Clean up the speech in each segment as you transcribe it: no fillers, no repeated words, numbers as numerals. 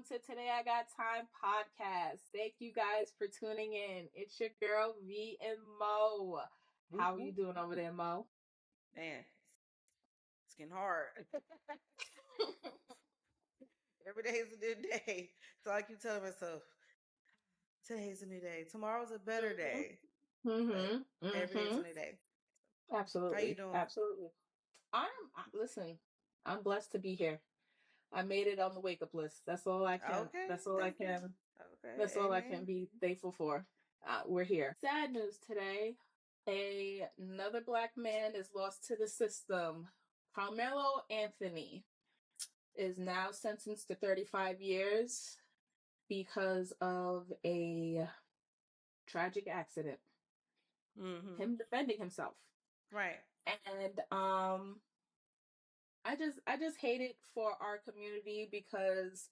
welcome to Today I Got Time podcast. Thank you guys for tuning in. It's your girl V and Mo. How are you doing over there, Mo? Man, it's getting hard. Every day is a new day. So I keep telling myself, today's a new day. Tomorrow's a better day. But every day's a new day. How you Absolutely. doing? Absolutely. Listen, I'm blessed to be here. I made it on the wake up list. That's all I can. Okay, That's all I that's good. can. That's Okay, all I can amen. be thankful for. We're here. Sad news today. Another black man is lost to the system. Carmelo Anthony is now sentenced to 35 years because of a tragic accident. Mm-hmm. Him defending himself. Right. And I just hate it for our community because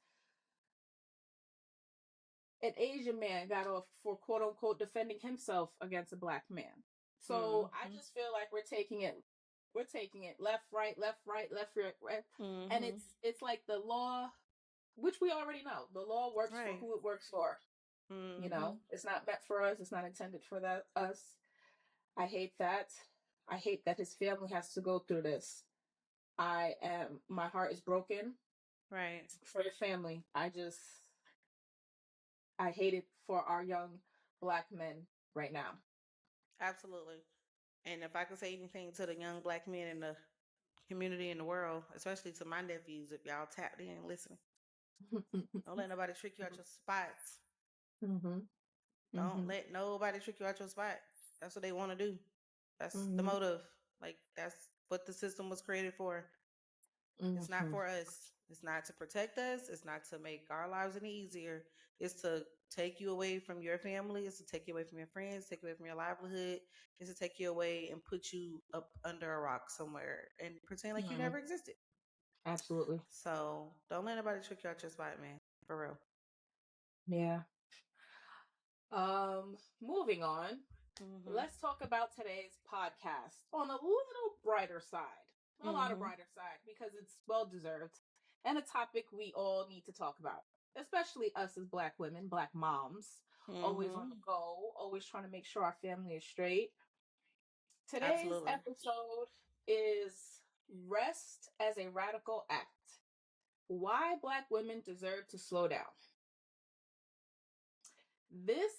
an Asian man got off for quote unquote defending himself against a black man. So I Mm-hmm. just feel like we're taking it left, right, left, right, left, right. And Mm-hmm. it's like the law, which we already know. The law works for Right. who it works for. You Mm-hmm. know, it's not meant for us, it's not intended for us. I hate that. I hate that his family has to go through this. My heart is broken Right. for the family. I hate it for our young black men right now. Absolutely. And if I could say anything to the young black men in the community in the world, especially to my nephews, if y'all tapped in, listen. Don't let nobody trick you out your spots. Mm-hmm. Don't Mm-hmm. let nobody trick you out your spot. That's what they want to do. That's the Mm-hmm. motive. Like that's what the system was created for. It's not Mm-hmm. for us. It's not to protect us. It's not to make our lives any easier. It's to take you away from your family. It's to take you away from your friends, take you away from your livelihood. It's to take you away and put you up under a rock somewhere and pretend like you Mm-hmm. never existed. Absolutely. So don't let nobody trick you out your spot, man. For real. Yeah. Moving on. Mhm. Let's talk about today's podcast on a little brighter side. A lot of Mhm. brighter side because it's well deserved and a topic we all need to talk about. Especially us as black women, black moms, always on the Mhm. go, always trying to make sure our family is straight. Today's Absolutely. episode is Rest as a Radical Act. Why Black Women Deserve to Slow Down. This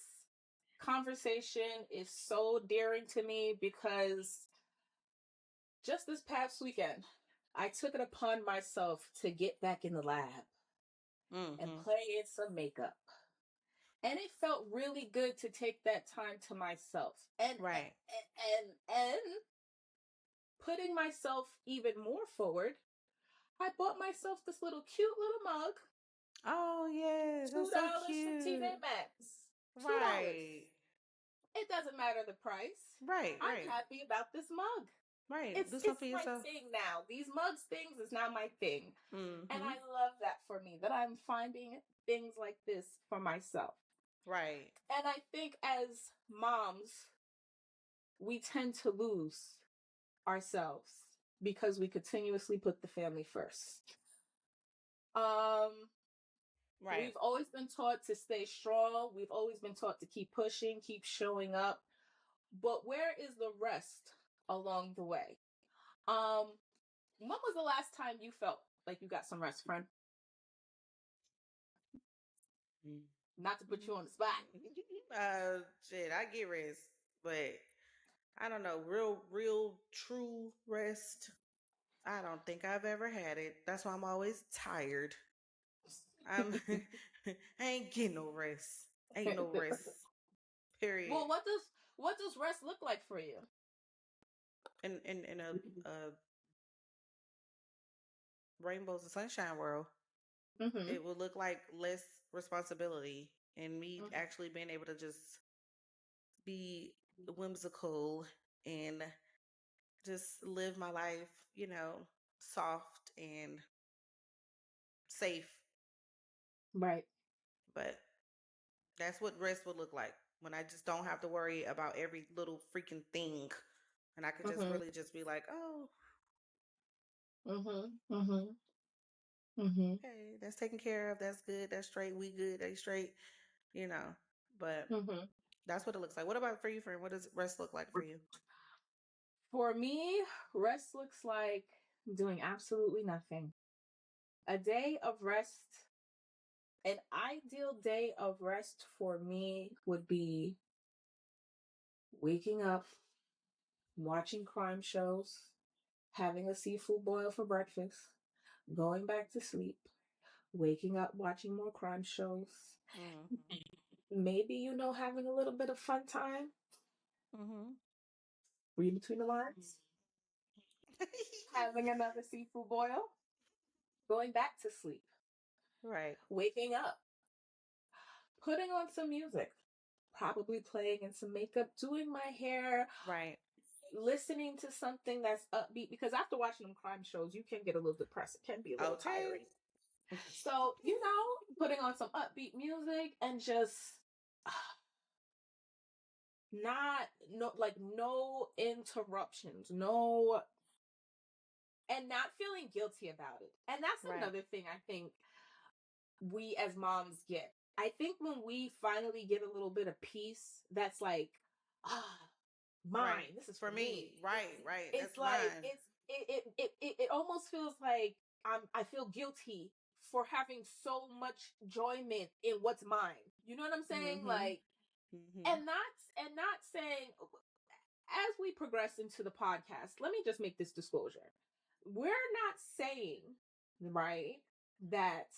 conversation is so dearing to me because just this past weekend, I took it upon myself to get back in the lab and Mhm. play in some makeup. And it felt really good to take that time to myself. Right. And putting myself even more forward, I bought myself this little cute little mug. Oh yes, $2 that's so from cute. TJ Maxx. $2. Right. It doesn't matter the price. Right. I'm Right. happy about this mug. Right. It's Do it's something for my yourself. thing now. These mugs things is not my thing. And Mhm. I love that for me, that I'm finding things like this for myself. Right. And I think as moms, we tend to lose ourselves because we continuously put the family first. Um, Right. we've always been taught to stay strong. We've always been taught to keep pushing, keep showing up. But where is the rest along the way? Um, when was the last time you felt like you got some rest, friend? Not to put you on the spot. Shit, I get rest, but I don't know, real, true rest. I don't think I've ever had it. That's why I'm always tired. I'm, I ain't getting no rest. Ain't no rest. Period. Well, what does rest look like for you? In a rainbows and sunshine world, Mm-hmm. it would look like less responsibility and me Mm-hmm. actually being able to just be whimsical and just live my life, soft and safe. Right. But that's what rest would look like when I just don't have to worry about every little freaking thing. And I could just Mm-hmm. really just be like, oh, Mm-hmm. Mm-hmm. Mm-hmm. Okay, that's taken care of. That's good. That's straight. We good. They straight. You know, but Mm-hmm. that's what it looks like. What about for you, friend? What does rest look like for you? For me, rest looks like doing absolutely nothing. A day of rest, an ideal day of rest for me would be waking up, watching crime shows, having a seafood boil for breakfast, going back to sleep, waking up, watching more crime shows, Mm-hmm. maybe, having a little bit of fun time, Mm-hmm. read between the lines, having another seafood boil, going back to sleep, Right. waking up, putting on some music, probably playing in some makeup, doing my hair, Right. listening to something that's upbeat, because after watching them crime shows, you can get a little depressed. It can be a little Okay. tiring. So, putting on some upbeat music and just not no like no interruptions, no, and not feeling guilty about it. And that's Right. another thing I think we as moms get. I think when we finally get a little bit of peace, that's like, ah, Right. mine. This is For for me. me. Right. Right. It's That's like mine. it almost feels like I feel guilty for having so much enjoyment in what's mine. You know what I'm saying? Mm-hmm. Like, Mm-hmm. and not saying, as we progress into the podcast, let me just make this disclosure. We're not saying, right, that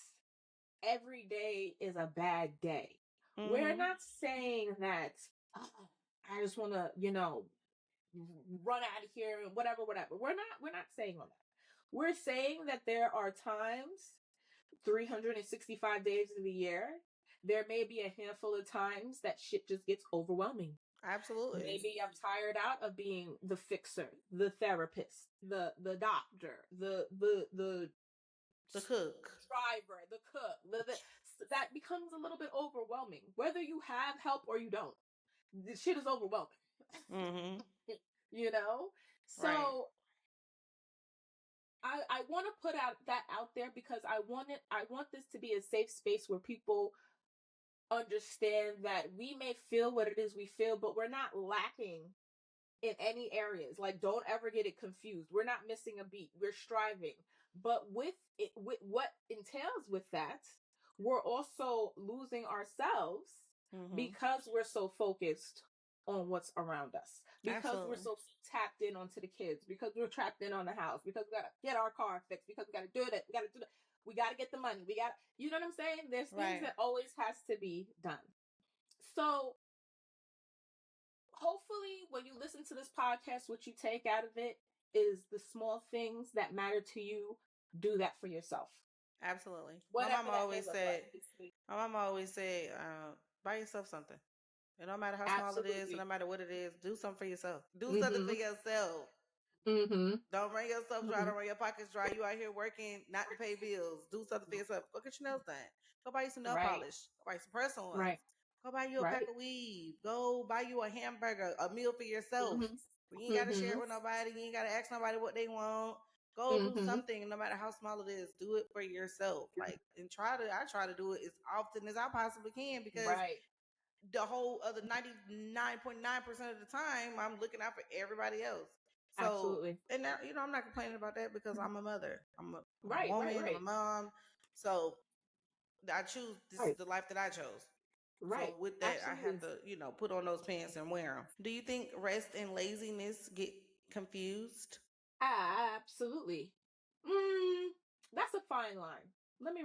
every day is a bad day. We're Mm-hmm. not saying that, oh, I just want to, run out of here and whatever. We're not saying all that. We're saying that there are times, 365 days of the year, there may be a handful of times that shit just gets overwhelming. Absolutely. Maybe I'm tired out of being the fixer, the therapist, the doctor, the The cook. driver, the cook. That becomes a little bit overwhelming. Whether you have help or you don't, this shit is overwhelming. Mm-hmm. you know. Right. So I want to put out that out there because I want this to be a safe space where people understand that we may feel what it is we feel, but we're not lacking in any areas. Like, don't ever get it confused. We're not missing a beat. We're striving. But with it, with what entails with that, we're also losing ourselves Mm-hmm. because we're so focused on what's around us, because we're Absolutely. so tapped in onto the kids, because we're trapped in on the house, because we gotta get our car fixed, because we gotta do it, we gotta get the money, you know what I'm saying? There's things Right. that always has to be done. So hopefully when you listen to this podcast, what you take out of it is the small things that matter to you. Do that for yourself, Absolutely. whatever that may look like. My mama always said, buy yourself something. It don't matter how small it is, it Absolutely. don't matter what it is, do something for yourself. Do something for Mm-hmm. yourself. Mm-hmm. Don't run yourself dry. Mm-hmm. Don't run your pockets dry. You out here working not to pay bills. Do something for yourself. Go get your nails done. Go buy you some nail Right. polish. Go buy you some press ons. Right. Go buy you a pack Right. of weave. Go buy you a hamburger, a meal for yourself. You Mm-hmm. ain't got to share Mm-hmm. it with nobody. You ain't got to ask nobody what they want. Go do Mm-hmm. something, no matter how small it is. Do it for yourself. Like, and I try to do it as often as I possibly can because Right. the whole other 99.9% of the time I'm looking out for everybody else. So, Absolutely. and now, I'm not complaining about that because I'm a mother. I'm a Right. Right. woman, I'm a Right. mom. So I choose, this is Right. the life that I chose. So Right. with that, I have Absolutely. to, put on those pants and wear them. Do you think rest and laziness get confused? Absolutely. Mm, that's a fine line. Let me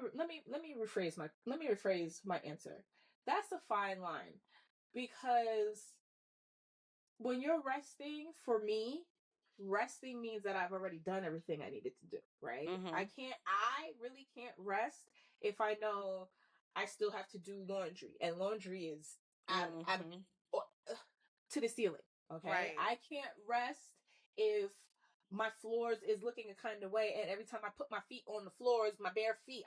rephrase my answer. That's a fine line because when you're resting, for me, resting means that I've already done everything I needed to do, right? Mm-hmm. I really can't rest if I know I still have to do laundry, and laundry is at Mm-hmm. to the ceiling. Okay, Right. I can't rest if my floors is looking a kind of way, and every time I put my feet on the floors, my bare feet,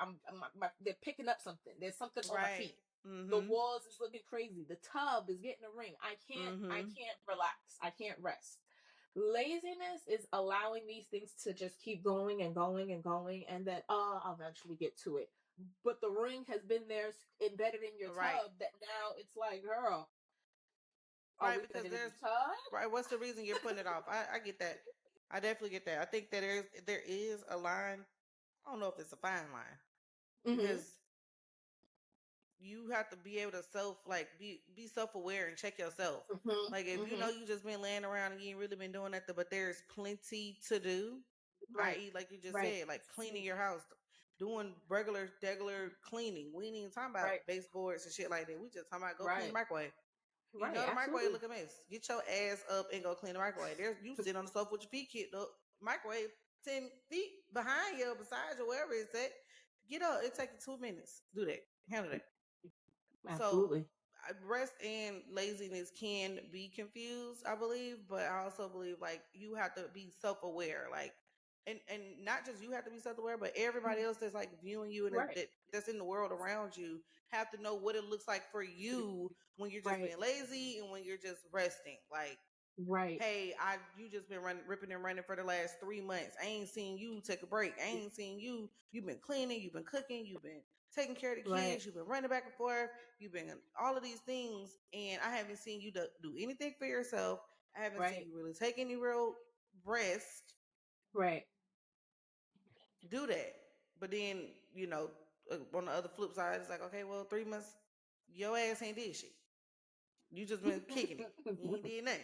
they're picking up something. There's something on my Right. feet. The Mm-hmm. walls is looking crazy. The tub is getting a ring. I Mm-hmm. can't relax. I can't rest. Laziness is allowing these things to just keep going and going and going, and then I'll eventually get to it. But the ring has been there embedded in your Right. tub that now it's like, girl, are Right, we because putting it in there's the tub? right. What's the reason you're putting it off? I get that. I definitely get that. I think that there is a line. I don't know if it's a fine line Mm-hmm. because you have to be able to be self aware and check yourself. Like Mm-hmm. if you know Mm-hmm. you just been laying around and you ain't really been doing nothing, but there's plenty to do. Right. I.e., like you just Right. said, like cleaning your house, doing regular cleaning. We ain't even talking about Right. baseboards and shit like that. We just talking about go clean the Right. microwave. You Right. know the microwave Absolutely. look a mess. Get your ass up and go clean the microwave. There's you sit on the sofa with your feet kicked up. Microwave 10 feet behind you, beside you, wherever it's at. Get up. It take you 2 minutes. Do that. Handle that. So Absolutely. rest and laziness can be confused, I believe, but I also believe like you have to be self aware, like and not just you have to be self aware, but everybody else that's like viewing you and Right. that's in the world around you have to know what it looks like for you when you're just Right. being lazy and when you're just resting. Like Right. hey, you just been running, ripping and running for the last 3 months. I ain't seen you take a break. I ain't seen you. You've been cleaning, you've been cooking, you've been taking care of the Right. kids, you've been running back and forth, you've been all of these things, and I haven't seen you do anything for yourself. I haven't seen Right. you really take any real rest. Right. Do that, but then on the other flip side, it's like okay, well, 3 months, your ass ain't did shit. You just been kicking it. You ain't did nothing.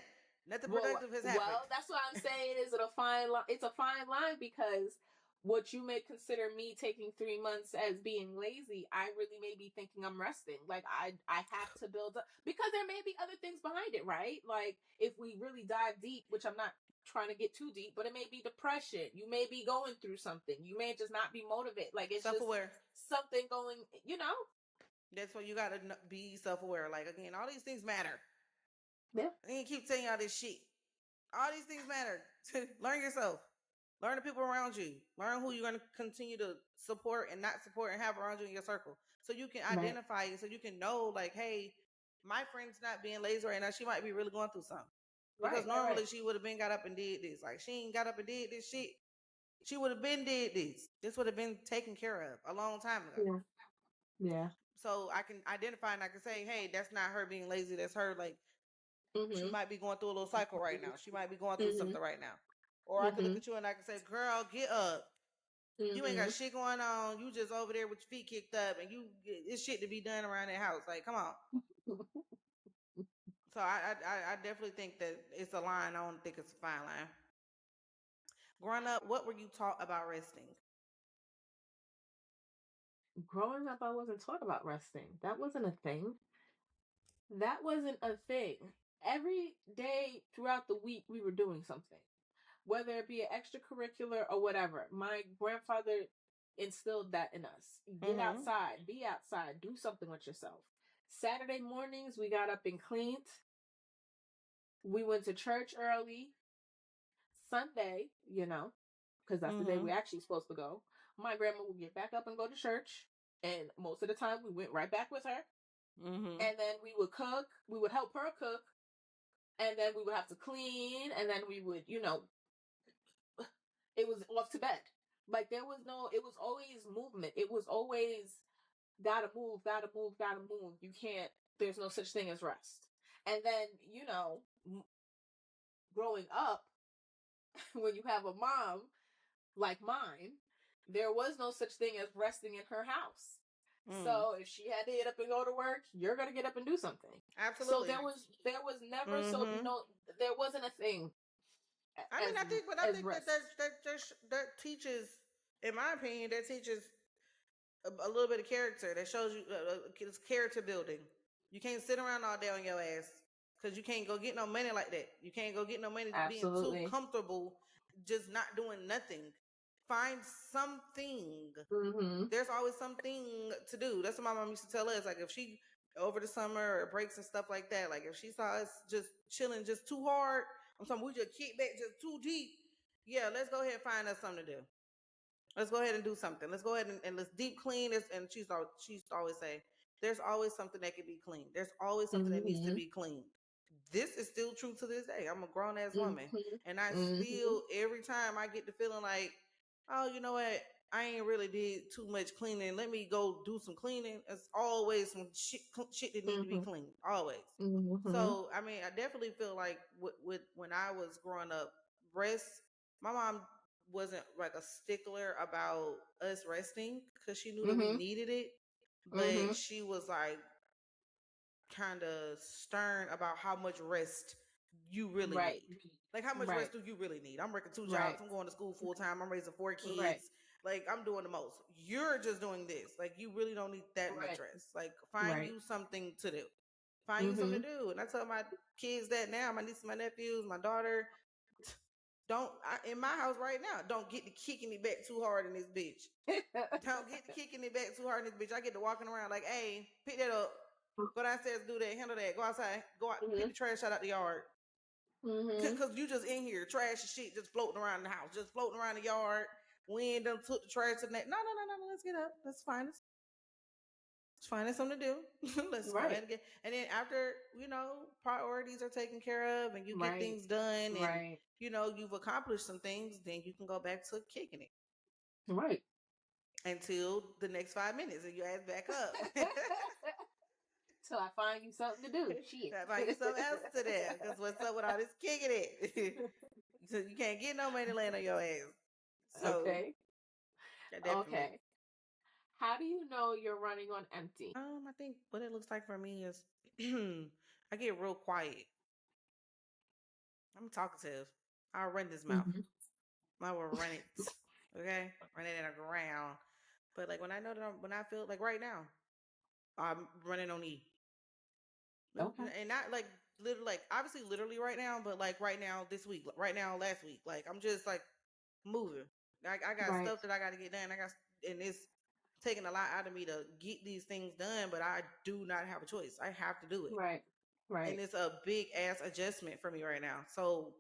Nothing productive has happened. That's what I'm saying. Is it a fine line? It's a fine line because what you may consider me taking 3 months as being lazy, I really may be thinking I'm resting. Like I have to build up because there may be other things behind it, right? Like if we really dive deep, which I'm not trying to get too deep, but it may be depression. You may be going through something. You may just not be motivated. Like it's Self just aware. something going. That's why you gotta be self aware. Like again, all these things matter. Yeah. I ain't keep telling y'all this shit. All these things matter. Learn yourself. Learn the people around you. Learn who you're gonna continue to support and not support and have around you in your circle. So you can Right. identify it. So you can know, like, hey, my friend's not being lazy right now. She might be really going through something. Because Right. Right. Right. normally she would have been got up and did this. Like she ain't got up and did this shit. She would have been did this. This would have been taken care of a long time ago. Yeah. Yeah. So I can identify and I can say, hey, that's not her being lazy. That's her like she Mhm. might be going through a little cycle right now. She might be going through Mhm. something right now. Or I could look Mhm. at you and I can say, girl, get up. You ain't got Mhm. shit going on. You just over there with your feet kicked up and it's shit to be done around that house. Like, come on. So I definitely think that it's a line. I don't think it's a fine line. Growing up, what were you taught about resting? Growing up, I wasn't taught about resting. That wasn't a thing. That wasn't a thing. Every day throughout the week, we were doing something, whether it be an extracurricular or whatever. My grandfather instilled that in us. Get Mm-hmm. outside, be outside, do something with yourself. Saturday mornings, we got up and cleaned. We went to church early. Sunday, because that's the day Mm-hmm. we actually supposed to go. My grandma would get back up and go to church, and most of the time we went right back with her. Mm-hmm. And then we would cook. We would help her cook, and then we would have to clean, and then we would, it was off to bed. Like there was no, it was always movement. It was always gotta move, gotta move, gotta move. You can't. There's no such thing as rest. And then growing up, when you have a mom like mine, there was no such thing as resting in her house. Mm. So if she had to get up and go to work, you're gonna get up and do something. So Absolutely. there was never so Mm-hmm. no there wasn't a thing I mean, as I as think that rest. that teaches, in my opinion, that teaches a little bit of character. That shows you it's character building. You can't sit around all day on your ass because you can't go get no money like that. You can't go get no money being too Absolutely. comfortable, just not doing nothing. Find something. Mm-hmm. There's always something to do. That's what my mom used to tell us. Like if she over the summer or breaks and stuff like that, like if she saw us just chilling just too hard, I'm talking we just kick back just too deep. Yeah, let's go ahead and find us something to do. Let's go ahead and do something. Let's go ahead and let's deep clean this. And she used to always say, there's always something that can be cleaned. There's always something that needs to Mm-hmm. be cleaned. this is still true to this day. I'm a grown ass woman, Mhm. and I Mhm. still every time I get the feeling like, oh, you know what? I ain't really did too much cleaning. Let me go do some cleaning. It's always some shit that need to be Mhm. cleaned. Always. Mhm. So I mean, I definitely feel like with when I was growing up, rest. My mom wasn't like a stickler about us resting because she knew that we Mhm. needed it, but Mhm. she was like kind of stern about how much rest you really Right. need. Like, how much rest Right. do you really need? I'm working two jobs. Right. I'm going to school full time. I'm raising four Right. kids. Like, I'm doing the most. You're just doing this. Like, you really don't need that much Right. rest. Like, find Right. you something to do. Find you something Mhm. to do. And I tell my kids that now, my nieces, my nephews, my daughter, in my house right now, don't get to kicking me back too hard in this bitch. Don't get to kicking it back too hard in this bitch. I get to walking around like, hey, pick that up. Go downstairs, do that, handle that. Go outside, go out, pick Mhm. the trash out the yard. Mhm. Cause you just in here, trash and shit just floating around the house, just floating around the yard. Wind done took the trash and that. No. Let's get up. That's fine. It's fine. That's something to do. Let's go ahead Right. and get. And then after priorities are taken care of, and you get Right. things done, and Right. you've accomplished some things, then you can go back to kicking it Right. until the next 5 minutes, and you ass back up. Till I find you something to do. Shit. Gotta find you something else to do. Because what's up with all this kicking it? So you can't get no money laying on your ass. So Okay. yeah, definitely. Okay. How do you know you're running on empty? I think what it looks like for me is I get real quiet. I'm talkative. I'll run this mouth. Mhm. I will run it. Okay? Run it in the ground. But like when I know that when I feel like right now, I'm running on E. Okay. And not like literally, like obviously literally right now, but like right now this week, right now last week. Like I'm just like moving. I got Right. stuff that I got to get done. And it's taking a lot out of me to get these things done, but I do not have a choice. I have to do it. Right. And Right. it's a big ass adjustment for me right now. So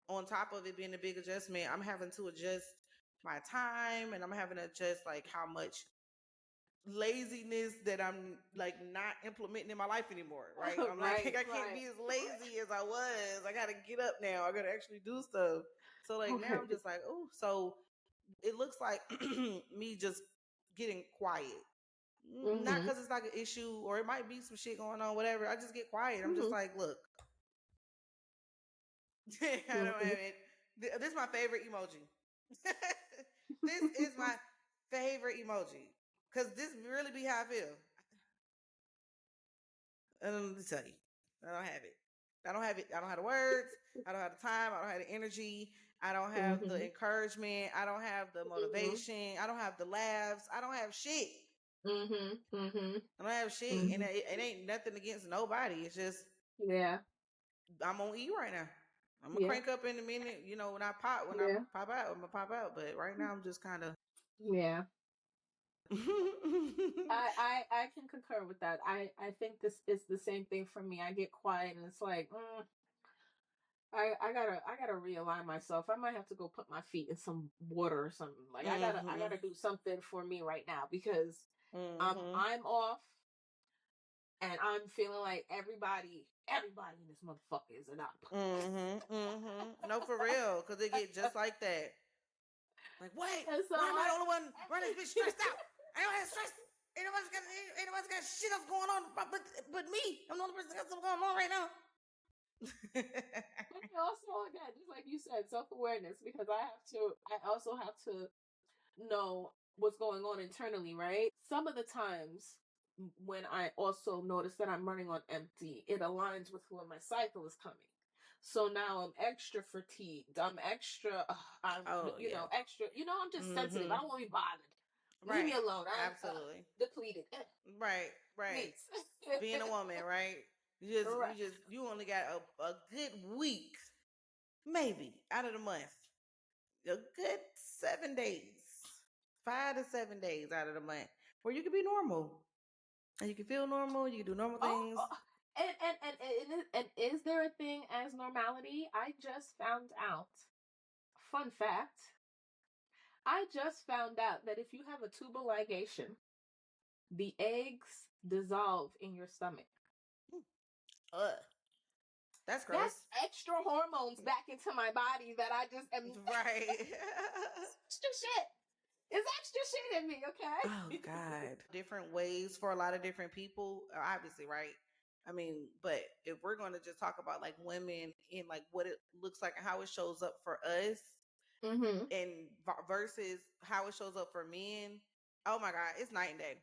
on top of it being a big adjustment, I'm having to adjust my time, and I'm having to adjust like how much laziness that I'm like not implementing in my life anymore, right? I'm like, Right. I can't Right. be as lazy as I was. I gotta get up now. I gotta actually do stuff. So like now I'm Right. just like, oh, so it looks like me just getting quiet. Not Mhm. because it's like an issue or it might be some shit going on, whatever. I just get quiet. I'm just Mhm. like, look, I don't have Mhm. it. This is my favorite emoji. This is my favorite emoji. Cause this really be how I feel. Let me tell you, I don't have it. I don't have it. I don't have the words. I don't have the time. I don't have the energy. I don't have the Mhm. encouragement. I don't have the Mhm. motivation. I don't have the laughs. I don't have shit. Mhm. Mhm. I don't have shit. And Mhm. it ain't nothing against nobody. It's just Yeah. I'm on E right now. I'm gonna Yeah. crank up in a minute. When I Yeah. pop out, I'm gonna pop out. But right now I'm just kind of Yeah. I can concur with that. I think this is the same thing for me. I get quiet and it's like, I gotta realign myself. I might have to go put my feet in some water or something. Like I gotta Mhm. do something for me right now because Mhm. I'm off and I'm feeling like everybody in this motherfucker is up. Mhm. Mhm. No, for real, because it get just like that. Like, wait, And so why am I I, the only one running this bitch stressed out? I don't have stress. Ain't nobody's got shit else going on but me. I'm the only person that got something going on right now. but also again, just like you said, self awareness because I also have to know what's going on internally, right? Some of the times when I also notice that I'm running on empty, it aligns with when my cycle is coming. So now I'm extra fatigued. I'm extra, I'm, Oh yeah. extra, I'm just sensitive. I Mhm. don't want to be bothered. Leave me Right. alone. I'm Absolutely. depleted. Right. Right. Please. Being a woman, right? Right. You only got a good week, maybe out of the month. A good 7 days, 5 to 7 days out of the month where you can be normal and you can feel normal. You can do normal Oh, things. oh, and is there a thing as normality? I just found out. Fun fact. I just found out that if you have a tubal ligation, the eggs dissolve in your stomach. Ugh. That's That's gross. extra hormones back into my body that I just am Right. extra shit. It's extra shit in me, Oh okay? God. Different ways for a lot of different people, obviously, right? I mean, but if we're going to just talk about like women and like what it looks like and how it shows up for us, Mm-hmm. and versus how it shows up for men, oh my God, it's night and day.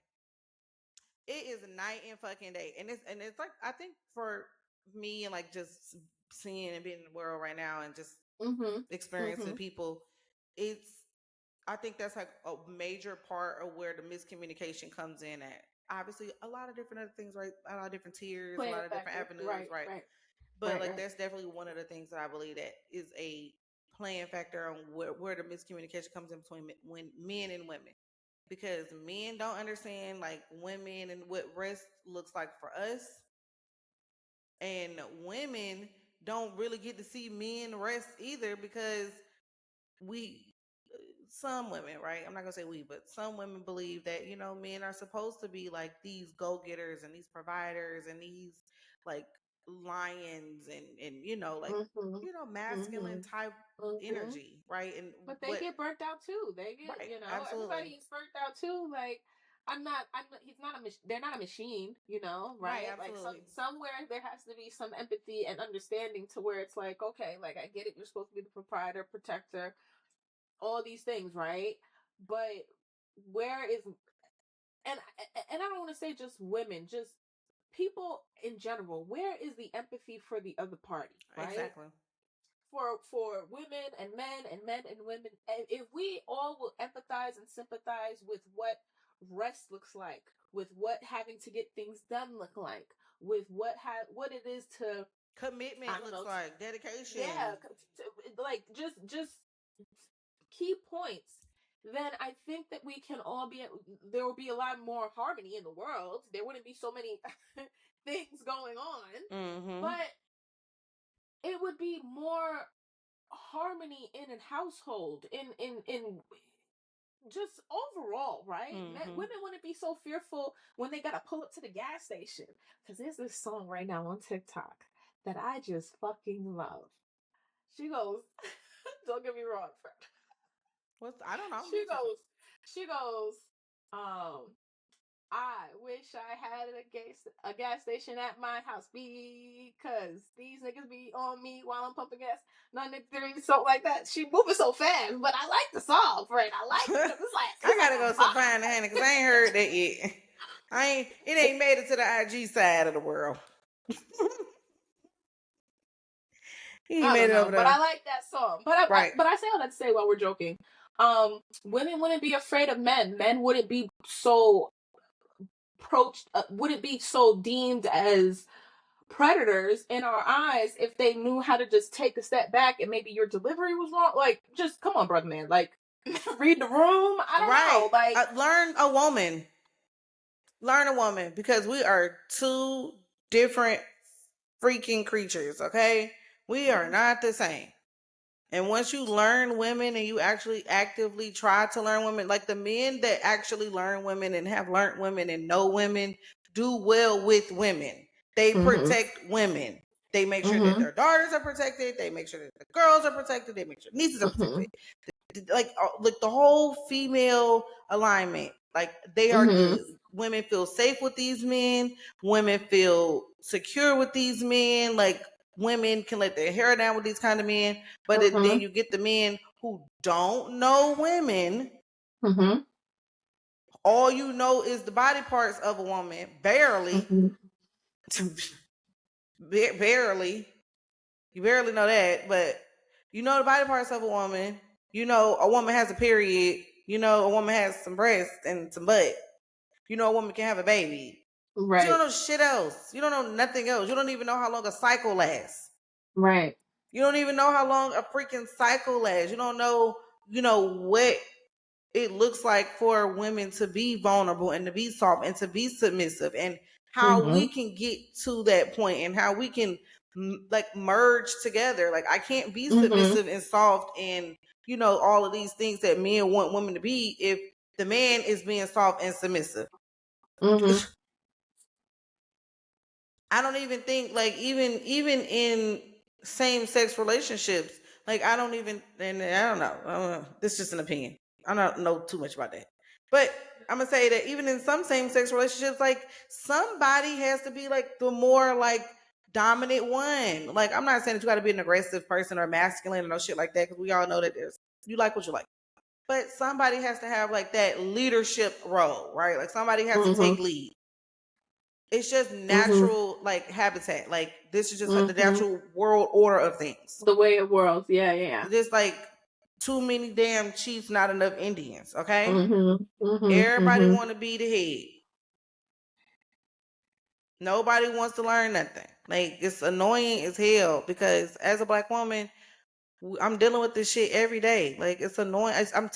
It is night and fucking day, and it's like I think for me and like just seeing and being in the world right now and just Mm-hmm. experiencing Mm-hmm. people, it's I think that's like a major part of where the miscommunication comes in at. Obviously, a lot of different other things, right? A lot of different tiers, a Playing lot of different factor. avenues, Right, right? right, But right, like right. that's definitely one of the things that I believe that is a playing factor on where the miscommunication comes in between when men and women, because men don't understand like women and what rest looks like for us, and women don't really get to see men rest either because we some women, right? I'm not gonna say we, but some women believe that men are supposed to be like these go getters and these providers and these like lions and like Mm-hmm. masculine Mm-hmm. type Mm-hmm. energy, right? And But they what? get burnt out too. They get, Right, everybody absolutely, gets burnt out too. Like, he's not they're not a machine, right, right? Like, absolutely, somewhere there has to be some empathy and understanding to where it's like, okay, like, I get it. You're supposed to be the proprietor, protector, all these things, right? But where is, and, and I don't want to say just women, just people in general, where is the empathy for the other party, right? exactly. For women and men and women, and if we all will empathize and sympathize with what rest looks like, with what having to get things done look like, with what it is to, I Commitment don't looks know, like yeah, dedication. like just key points, then I think that we can all be, there will be a lot more harmony in the world. There wouldn't be so many things going on, Mm-hmm. but it would be more harmony in a household, in just overall, right? Mm-hmm. Women wouldn't be so fearful when they gotta pull up to the gas station, because there's this song right now on TikTok that I just fucking love. She goes, don't get me wrong, friend. I don't know. she goes she goes um I wish I had a gas station at my house, because these niggas be on me while I'm pumping gas. None of three, so like that. She moving so fast, but I like the song, friend. I like it because I it's like gotta a go find the honey because I ain't heard that yet. It ain't made it to the IG side of the world. He ain't I made don't it over know, but there. I like that song. Right. But I say all that to say while we're joking, women wouldn't be afraid of men. Men wouldn't be so approached. Wouldn't be so deemed as predators in our eyes if they knew how to just take a step back, and maybe your delivery was wrong. Like, just come on, brother, man. Like, read the room. I don't Right. know. Like, Learn a woman. Learn a woman because we are two different freaking creatures, okay? We are not the same. And once you learn women and you actually actively try to learn women, like the men that actually learn women and have learned women and know women do well with women. They mm-hmm, protect women. They make sure that mm-hmm, their daughters are protected. They make sure that the girls are protected. They make sure nieces are mm-hmm, protected. Like the whole female alignment, like they are mm-hmm, good. Women feel safe with these men. Women feel secure with these men. Like women can let their hair down with these kind of men. But then mm-hmm, you get the men who don't know women. mm-hmm, All you know is the body parts of a woman, barely, mm-hmm, barely. You barely know that, but you know the body parts of a woman. You know a woman has a period. You know a woman has some breasts and some butt. You know a woman can have a baby. But you don't right, know shit else. You don't know nothing else. You don't even know how long a cycle lasts. right, You don't even know how long a freaking cycle lasts. You don't know, what it looks like for women to be vulnerable and to be soft and to be submissive, and how mm-hmm, we can get to that point and how we can like merge together. Like I can't be mm-hmm, submissive and soft and all of these things that men want women to be if the man is being soft and submissive. mm-hmm, I don't even think like even in same sex relationships, like I don't even, and I don't know. This is just an opinion. I don't know too much about that, but I'm gonna say that even in some same sex relationships, like somebody has to be like the more like dominant one. Like I'm not saying that you got to be an aggressive person or masculine or no shit like that, because we all know that there's, you like what you like, but somebody has to have like that leadership role, right? Like somebody has to take lead. It's just natural, like habitat. Like this is just the natural world order of things. The way it works. Yeah, yeah. Just like too many damn chiefs, not enough Indians. Okay, everybody Mm-hmm. want to be the head. Nobody wants to learn nothing. Like it's annoying as hell because as a black woman, I'm dealing with this shit every day. Like it's annoying. I'm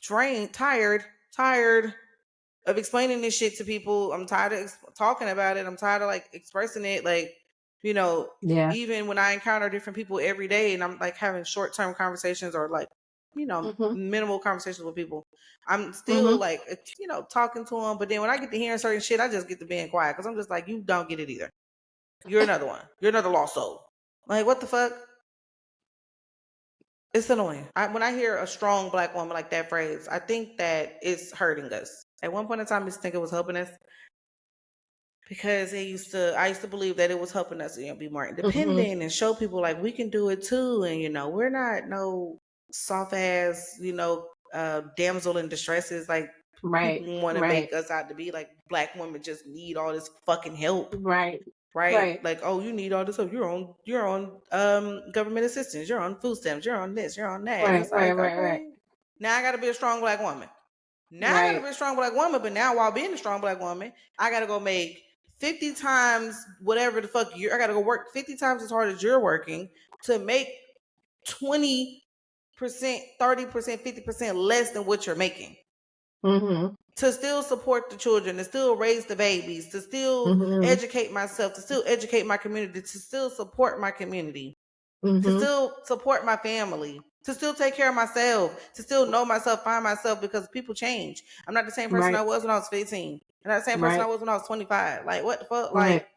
drained, tired of explaining this shit to people. I'm tired of talking about it. I'm tired of like expressing it. Like, you know, Yeah. even when I encounter different people every day and I'm like having short term conversations or like, you know, minimal conversations with people, I'm still like, you know, talking to them. But then when I get to hearing certain shit, I just get to being quiet because I'm just like, you don't get it either. You're another one. You're another lost soul. Like, what the fuck? It's annoying. When I hear a strong black woman like that phrase, I think that it's hurting us. At one point in time, I used to think it was helping us because I used to believe that it was helping us, you know, be more independent and show people like we can do it too. And, you know, we're not no soft ass, you know, damsel in distresses. Like people want to make us out to be like black women just need all this fucking help. Right. Like, oh, you need all this help. You're on government assistance. You're on food stamps. You're on this. You're on that. And it's like, okay, now I got to be a strong black woman. Now I got to be a strong black woman. But now while being a strong black woman, I got to go make 50 times whatever the fuck I got to go work 50 times as hard as you're working to make 20%, 30%, 50% less than what you're making. To still support the children, to still raise the babies, to still educate myself, to still educate my community, to still support my community, to still support my family, to still take care of myself, to still know myself, find myself, because people change. I'm not the same person I was when I was 15. I'm not the same person I was when I was 25. Like, what the fuck? Like,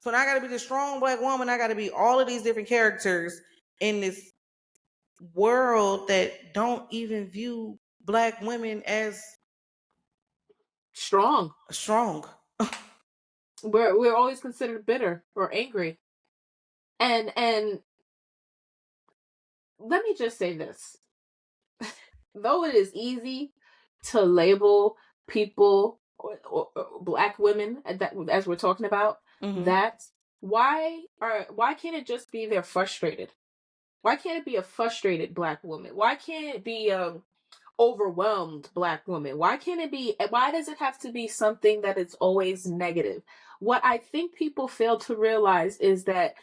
so now I got to be the strong black woman. I got to be all of these different characters in this world that don't even view black women as strong. We're always considered bitter or angry. And let me just say this. Though it is easy to label people or black women that, as we're talking about, that why can't it just be they're frustrated? Why can't it be a frustrated black woman? Why can't it be overwhelmed black woman? Why does it have to be something that is always negative? What I think people fail to realize is that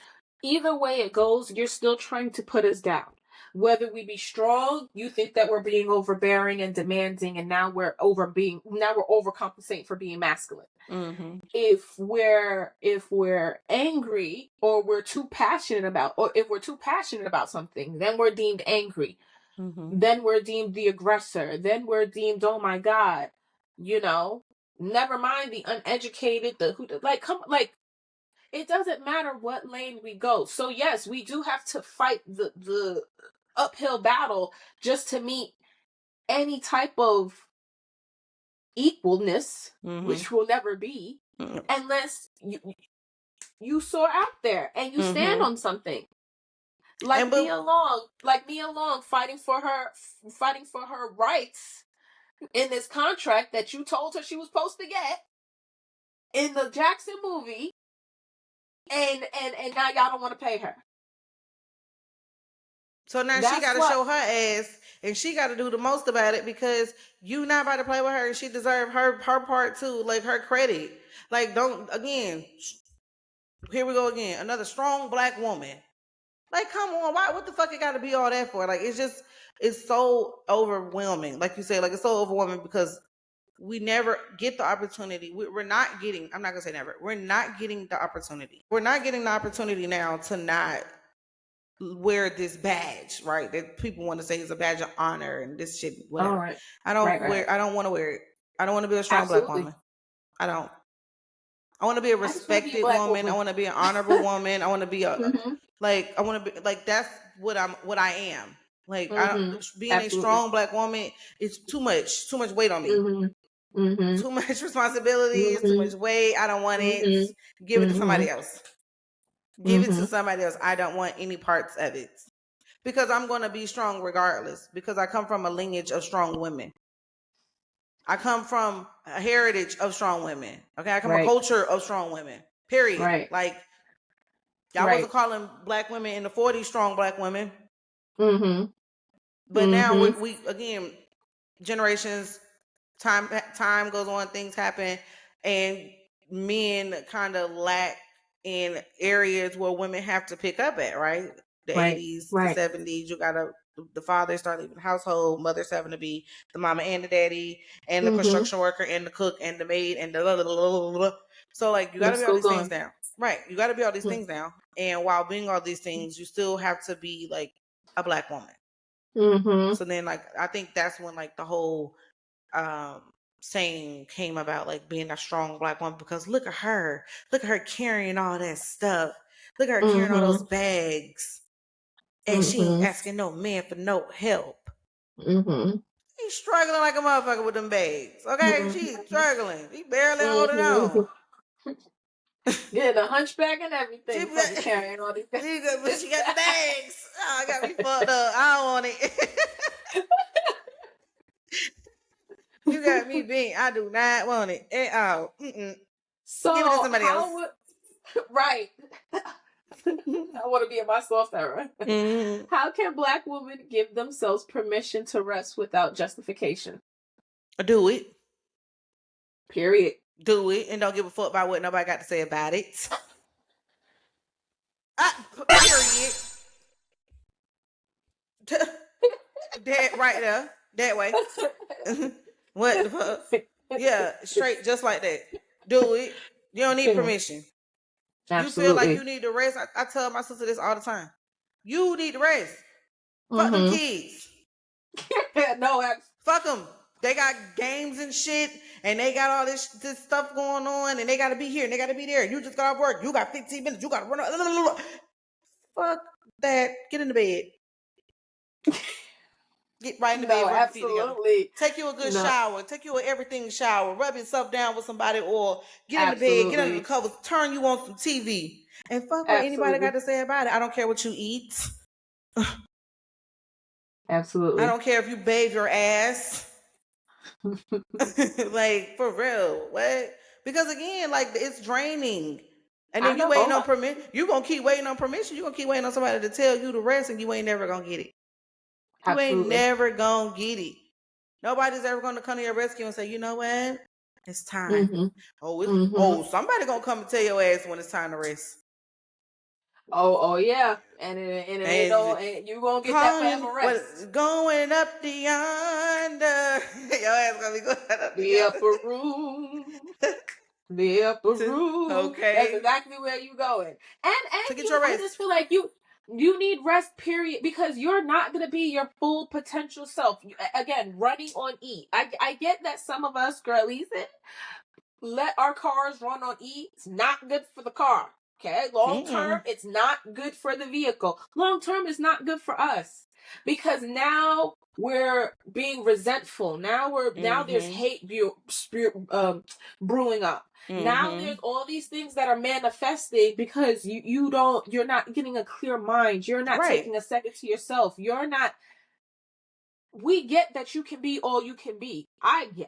either way it goes, you're still trying to put us down. Whether we be strong, you think that we're being overbearing and demanding, and now we're overcompensating for being masculine. If we're angry, or we're too passionate about, or if we're too passionate about something, then we're deemed angry. Then we're deemed the aggressor. Then we're deemed, oh my God, you know, never mind the uneducated, it doesn't matter what lane we go. So yes, we do have to fight the uphill battle just to meet any type of equalness, which will never be, unless you soar out there and you stand on something. Like Mia Long fighting for her rights in this contract that you told her she was supposed to get in the Jackson movie, and now y'all don't want to pay her. So now she got to show her ass, and she got to do the most about it, because you not about to play with her, and she deserve her part too, like her credit. Like, again, here we go again, another strong black woman. Like, come on, what the fuck it got to be all that for? Like, it's so overwhelming. Like you say, like, it's so overwhelming because we never get the opportunity. We're not getting, I'm not going to say never, we're not getting the opportunity. We're not getting the opportunity now to not wear this badge, right? That people want to say is a badge of honor and this shit, whatever. Right. I don't want to wear it. I don't want to be a strong black woman. I don't. I want to be a I just want to be a respected black woman. I woman. want to be an honorable woman. I want to be a Mhm. like. I want to be like that's what I am. Like I don't, Mhm. being a Absolutely. strong black woman is too much weight on me. Mhm. Mhm. Too much responsibilities, too much Mhm. weight. I don't want it. Mhm. Give it to somebody Mhm. else. Give it to Mhm. somebody else. I don't want any parts of it because I'm going to be strong regardless because I come from a lineage of strong women. I come from a heritage of strong women. Okay, I come from a Right. culture of strong women. Period. Right. Like y'all wasn't Right. calling black women in the '40s strong black women, Mhm. but now Mhm. we again generations time goes on, things happen, and men kind of lack in areas where women have to pick up at, right? The Right. 80s, the Right. 70s, you gotta the father start leaving the household, mother's having to be the mama and the daddy, and the Mhm. construction worker and the cook and the maid and the blah, blah, blah, blah, blah. So like you gotta Let's be all go these things going. now. Right. You gotta be all these things now. And while being all these things, you still have to be like a black woman. Mhm. So then like I think that's when like the whole um saying came about, like being a strong black woman, because look at her carrying all that stuff, look at her carrying all those Mhm. bags, and she ain't Mhm. asking no man for no help. Mhm. She's struggling like a motherfucker with them bags. Okay, she's Mhm. struggling, she barely holding on. Mhm. Yeah, the hunchback and she, everything from carrying all these things. but she got the bags. Oh, I got me fucked up. I don't want it. You got me beat. I do not want it at all. Give it to So somebody else. how would right? I want to be in my soft era. Mm-hmm. How can black women give themselves permission to rest without justification? Do it. Period. Do it. And don't give a fuck about what nobody got to say about it. Period. That right there. That way. What the fuck? Yeah, straight just like that. Do it. You don't need Yeah, permission. You feel like you absolutely. need to rest. I tell my sister this all the time. You need to rest. Fuck them Mm-hmm. kids. No, Fuck them. They got games and shit, and they got all this stuff going on, and they got to be here, and they got to be there. You just got off work. You got 15 minutes. You got to run. Fuck that. Get in the bed. Get right in the bed. no, Rub your feet together. absolutely. Take you a good No, shower. Take you an everything shower. Rub yourself down with somebody, or get in the bed. Get under the absolutely. covers. Turn you on some TV. And fuck what anybody got Absolutely. to say about it. I don't care what you eat. I Absolutely. don't care if you bathe your ass. Like for real, what? Because again, like it's draining. And I then you know. waiting Oh, on permission. You gonna keep waiting on permission. You gonna keep waiting on somebody to tell you to rest, and you ain't never gonna get it. You ain't absolutely. never gonna get it. Nobody's ever gonna come to your rescue and say, you know what? It's time. Mm-hmm. Mm-hmm. Oh, somebody gonna come and tell your ass when it's time to rest. Oh, yeah. And it ain't no, And and you gonna get that calling forever rest. what going up the yonder. Your ass gonna be going up the The yonder. upper room. The upper room. That's Okay. exactly where you going. And To get you, your I rest. just feel like you need rest, period, because you're not gonna be your full potential self. Again, running on E. I get that some of us girlies let our cars run on E. It's not good for the car. Okay, long term, Mm-mm. it's not good for the vehicle. Long term, it's not good for us because now we're being resentful. Now there's Mm-hmm. hate brewing up. Now Mm-hmm. there's all these things that are manifesting because you're not getting a clear mind. You're not Right. taking a second to yourself. You're not. We get that you can be all you can be.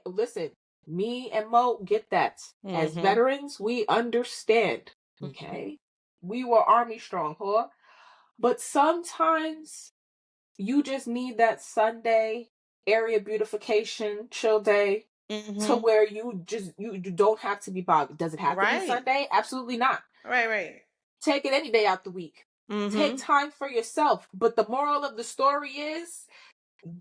Listen, me and Mo get that. As Mm-hmm. veterans, we understand. Mm-hmm. Okay? We were army strong, huh? But sometimes you just need that Sunday area beautification chill day to Mm-hmm. where you don't have to be bothered. Does it have to be Right. Sunday? Absolutely not. Right, right. Take it any day out the week. Take Mm-hmm. time for yourself. But the moral of the story is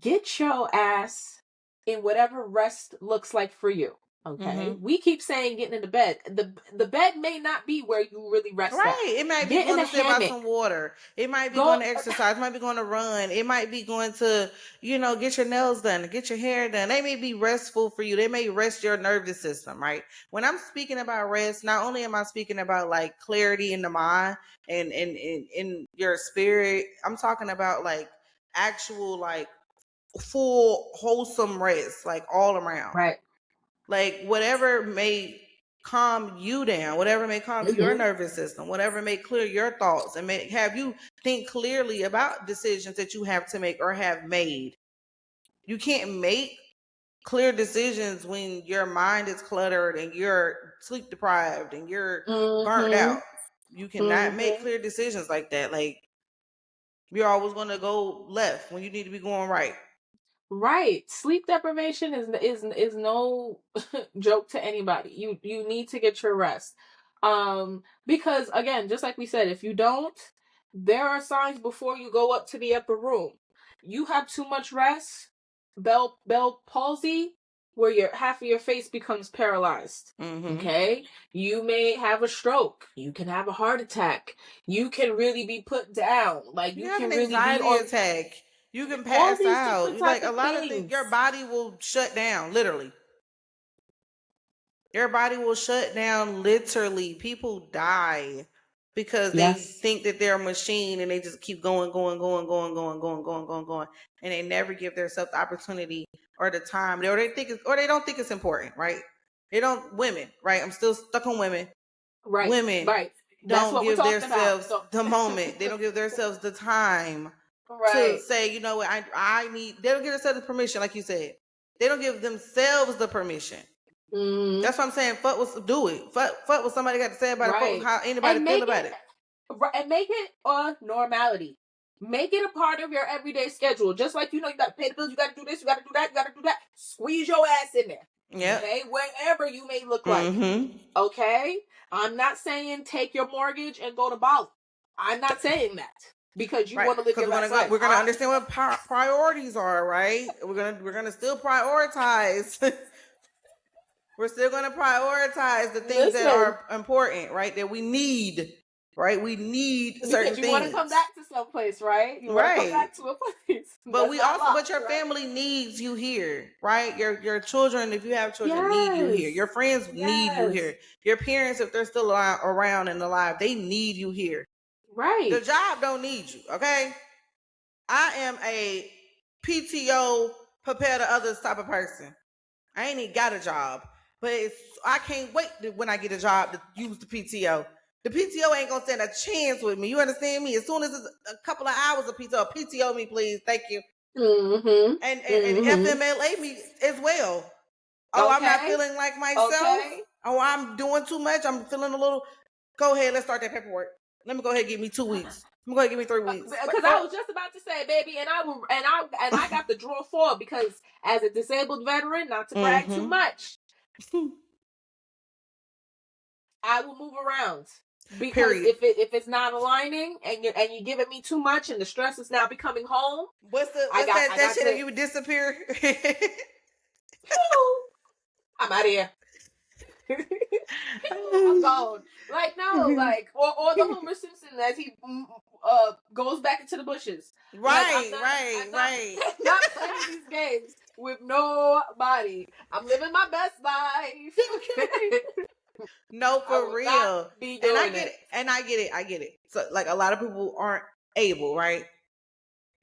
get your ass in whatever rest looks like for you. Okay, we keep saying getting in the bed. The bed may not be where you really rest at. Right. It might be Get in going the to sit by hammock. some water. It might be Go. going to exercise. It might be going to run. It might be going to, get your nails done, get your hair done. They may be restful for you. They may rest your nervous system, right? When I'm speaking about rest, not only am I speaking about like clarity in the mind and in your spirit, I'm talking about like actual like full wholesome rest, like all around. Right. Like whatever may calm you down, whatever may calm your Mm-hmm. nervous system, whatever may clear your thoughts and may have you think clearly about decisions that you have to make or have made. You can't make clear decisions when your mind is cluttered and you're sleep deprived and you're burnt Mm-hmm. out. You cannot make Mm-hmm. clear decisions like that. Like you're always going to go left when you need to be going right. Right. Sleep deprivation is no joke to anybody. You need to get your rest. Because again, just like we said, if you don't, there are signs before you go up to the upper room. You have too much rest, bell palsy, where your half of your face becomes paralyzed. Mm-hmm. Okay? You may have a stroke. You can have a heart attack. You can really be put down. Like You you have can an really be anxiety on attack. You can all pass these out. different You type like a of lot of things. things. Your body will shut down, literally. Your body will shut down, literally. People die because they Yes. think that they're a machine and they just keep going, going, going, going, going, going, going, going, going, and they never give themselves the opportunity or the time, or they don't think it's important, right? They don't. Women, right? I'm still stuck on women. Right. Women Right. That's don't what we're give talking about. themselves So the moment. They don't give themselves the time to right. say, you know what, I need. They don't give themselves the permission, like you said. They don't give themselves the permission. Mm, That's what I'm saying. Fuck was do it. Fuck what somebody got to say about it. Fuck right. how anybody And feel make about it it. and make it a normality. Make it a part of your everyday schedule. Just like you got to pay the bills, you got to do this, you got to do that, you got to do that. Squeeze your ass in there. Yep. Okay? Wherever you may look like. Mm-hmm. Okay? I'm not saying take your mortgage and go to Bali. I'm not saying that because you Right. want to live Because your we're gonna best go. life. We're gonna understand what priorities are. Right. We're gonna still prioritize. We're still gonna prioritize the things that Listen, are important. Right. That we need. Right. We need because certain you want to come things. back to some place, right? You want to come Right. back to a place But that's we not also, but lost, your right? family needs you here, right? Your children, if you have children, need you here. Yes. Your friends need you Yes. here. Your parents, if they're still around and alive, they need you here. The Right. job don't need you, okay? I am a PTO, prepare to others type of person. I ain't even got a job, but I can't wait when I get a job to use the PTO. The PTO ain't gonna stand a chance with me. You understand me? As soon as it's a couple of hours of PTO me, please. Thank you. Mm-hmm. And Mm-hmm. FMLA me as well. Oh, I'm not Okay. feeling like myself. Okay. Oh, I'm doing too much. I'm feeling a little. Go ahead, let's start that paperwork. Let me go ahead and give me 2 weeks. Let me go ahead and give me 3 weeks. Like Because I fuck. was just about to say, baby, and I got the draw for because as a disabled veteran, not to brag too Mm-hmm. much, I will move around because Period. if it's not aligning and you're giving me too much and the stress is now becoming home, What's I got that shit if to. you would disappear? I'm out of here. I'm gone. Like no, like or the Homer Simpson as he goes back into the bushes. Like Right, right, I'm not right. not playing these games with nobody. I'm living my best life. Okay. No, I for will not real. be And I doing get it. it. And I get it. I get it. So like a lot of people aren't able, right?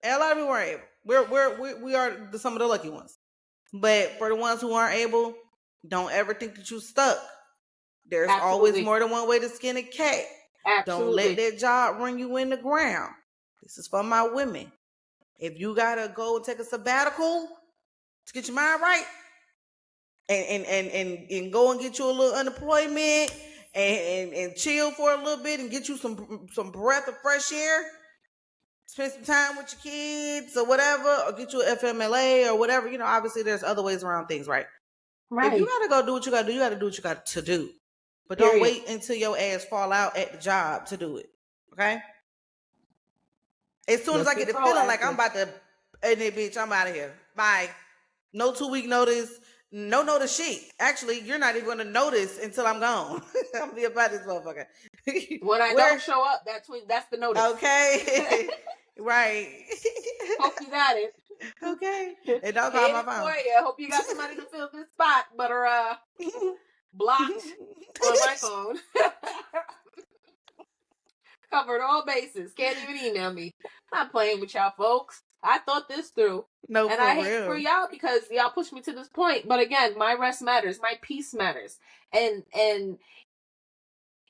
And a lot of people aren't able. We are some of the lucky ones. But for the ones who aren't able, don't ever think that you're stuck. There's always Absolutely. more than one way to skin a cat. Don't let Absolutely. that job run you in the ground. This is for my women. If you gotta go and take a sabbatical to get your mind right, and go and get you a little unemployment and chill for a little bit and get you some breath of fresh air, spend some time with your kids or whatever, or get you an FMLA or whatever. Obviously there's other ways around things, right? If you Right. gotta go do what you gotta do, you gotta do what you got to do. But don't Period. wait until your ass fall out at the job to do it. Okay? As soon as Let's I be get the feeling like I'm proactive. about to, and bitch, I'm out of here. Bye. No 2-week notice. no notice shit. Actually, you're not even going to notice until I'm gone. I'm gonna be about this motherfucker. When I don't Where? show up, that's the notice. Okay. Right. Hope you got it. Okay. And don't call Hit my it for phone. you. Hope you got somebody to fill this spot, but are blocked on my phone. Covered all bases. Can't even email me. Not playing with y'all folks. I thought this through. No, And for I hate for real. y'all because y'all pushed me to this point. But again, my rest matters. My peace matters. And